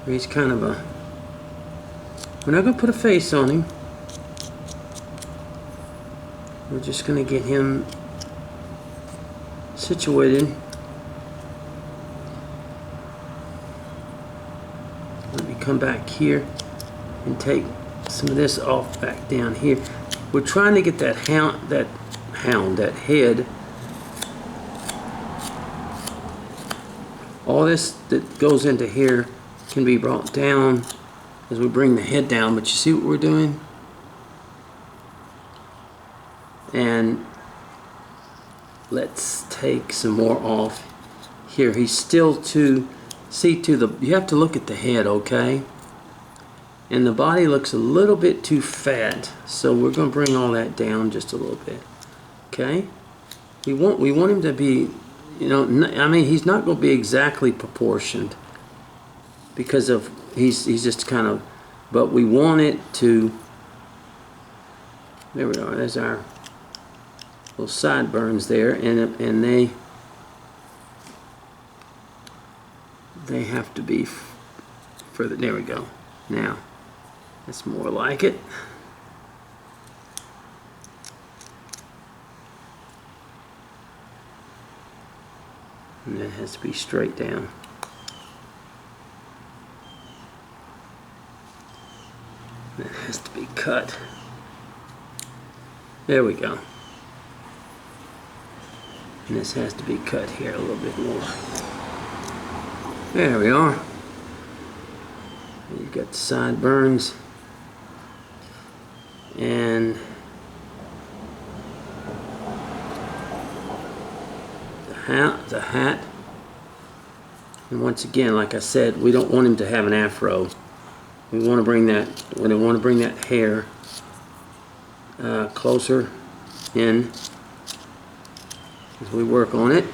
He's kind of a... We're not going to put a face on him. We're just going to get him situated. Let me come back here and take some of this off back down here. We're trying to get that that head. All this that goes into here can be brought down as we bring the head down, but you see what we're doing? And let's take some more off here. He's still too, you have to look at the head, okay? And the body looks a little bit too fat, so we're going to bring all that down just a little bit, okay? We want him to be, you know, I mean, he's not going to be exactly proportioned because of he's just kind of, but we want it to. There we are. There's our little sideburns there, and they have to be further. There we go. Now that's more like it. And that has to be straight down. That has to be cut. There we go. And this has to be cut here a little bit more. There we are. You've got the sideburns. And the hat. And once again, like I said, we don't want him to have an afro. We want to bring that hair closer in as we work on it.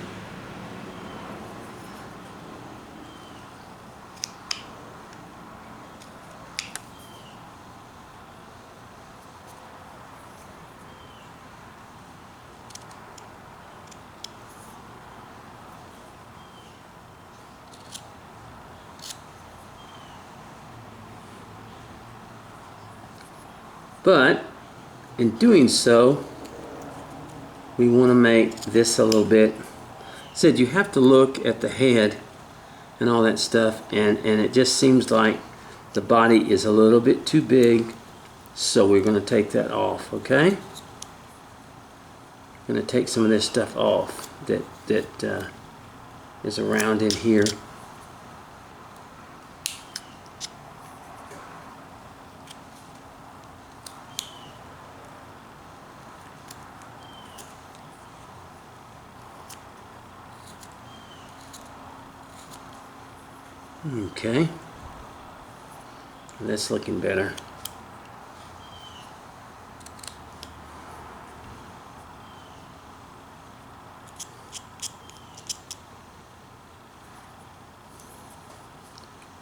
But in doing so, we want to make this a little bit. Said you have to look at the head and all that stuff, and it just seems like the body is a little bit too big, so we're going to take that off. Okay, going to take some of this stuff off that is around in here. Okay, that's looking better.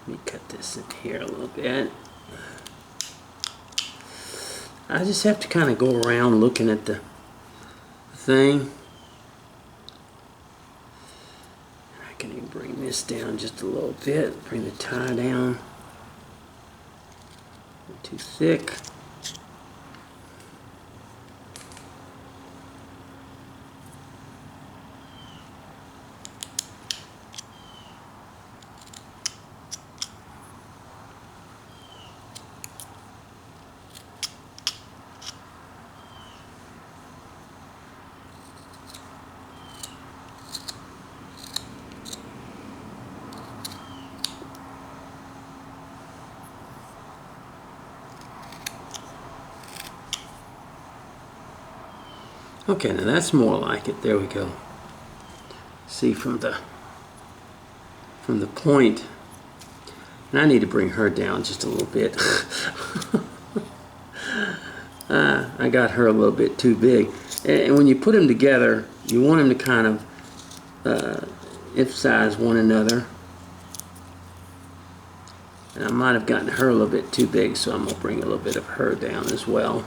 Let me cut this in here a little bit. I just have to kind of go around looking at the thing. Bring this down just a little bit. Bring the tie down. Not too thick. Okay, now that's more like it. There we go. See from the point, and I need to bring her down just a little bit. I got her a little bit too big. And when you put them together, you want them to kind of emphasize one another. And I might have gotten her a little bit too big, so I'm gonna bring a little bit of her down as well.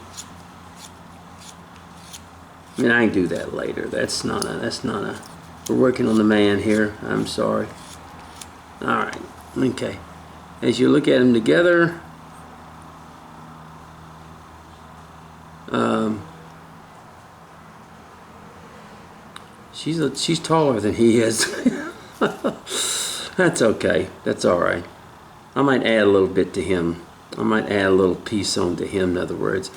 I mean, I can do that later. That's not a, we're working on the man here. I'm sorry. All right, okay. as you look at them together, she's taller than he is. That's okay. That's all right. I might add a little bit to him. I might add a little piece on to him, in other words.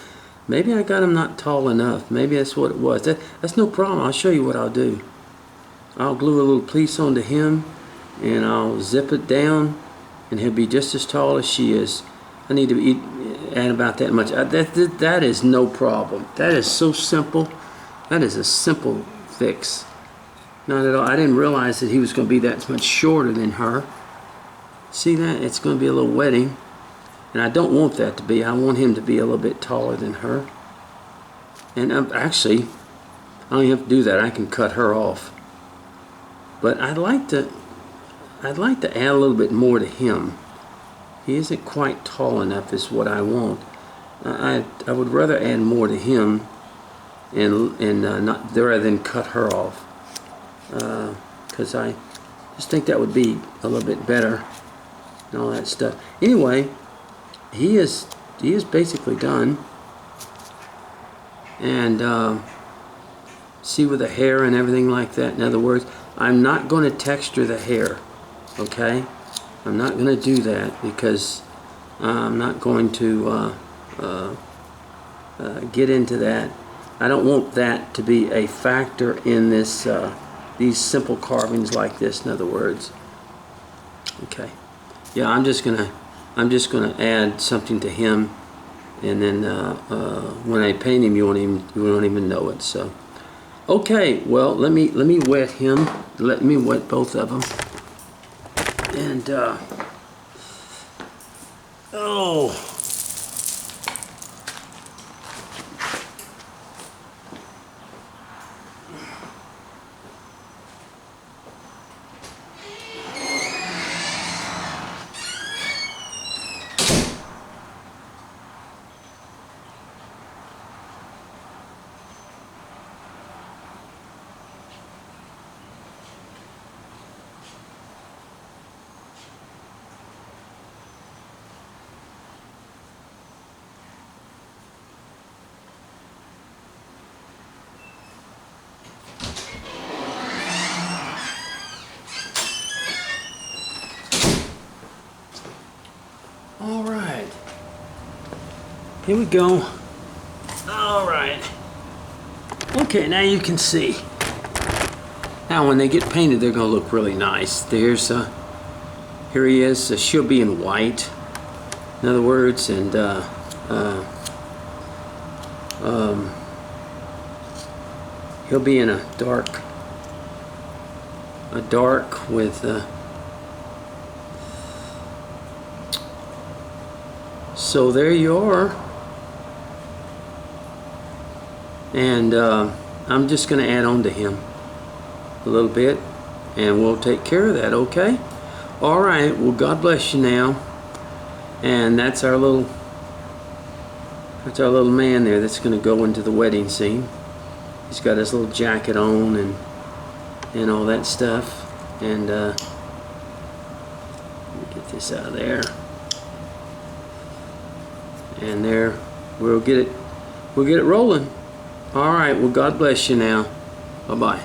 Maybe I got him not tall enough. Maybe that's what it was. That's no problem. I'll show you what I'll do. I'll glue a little piece onto him, and I'll zip it down, and he'll be just as tall as she is. I need to add about that much. That is no problem. That is so simple. That is a simple fix. Not at all. I didn't realize that he was going to be that much shorter than her. See that? It's going to be a little wetting. And I don't want that to be. I want him to be a little bit taller than her. And actually, I don't even have to do that. I can cut her off. But I'd like to add a little bit more to him. He isn't quite tall enough is what I want. I would rather add more to him and not rather than cut her off. Because I just think that would be a little bit better and all that stuff. Anyway, he is basically done. And see, with the hair and everything like that. In other words, I'm not going to texture the hair. Okay, I'm not going to do that because I'm not going to get into that. I don't want that to be a factor in this these simple carvings like this. In other words, okay, yeah, I'm just gonna add something to him, and then when I paint him, you won't even know it. So, okay, well, let me wet him. Let me wet both of them, and oh. All right, here we go. All right. Okay, now you can see. Now when they get painted, they're gonna look really nice. There's here he is. She'll be in white, in other words, and he'll be in a dark with so there you are. And I'm just going to add on to him a little bit, and we'll take care of that, okay? All right, well, God bless you now. And that's our little man there that's going to go into the wedding scene. He's got his little jacket on and all that stuff. And let me get this out of there. And there, we'll get it rolling. All right, well, God bless you now. Bye-bye.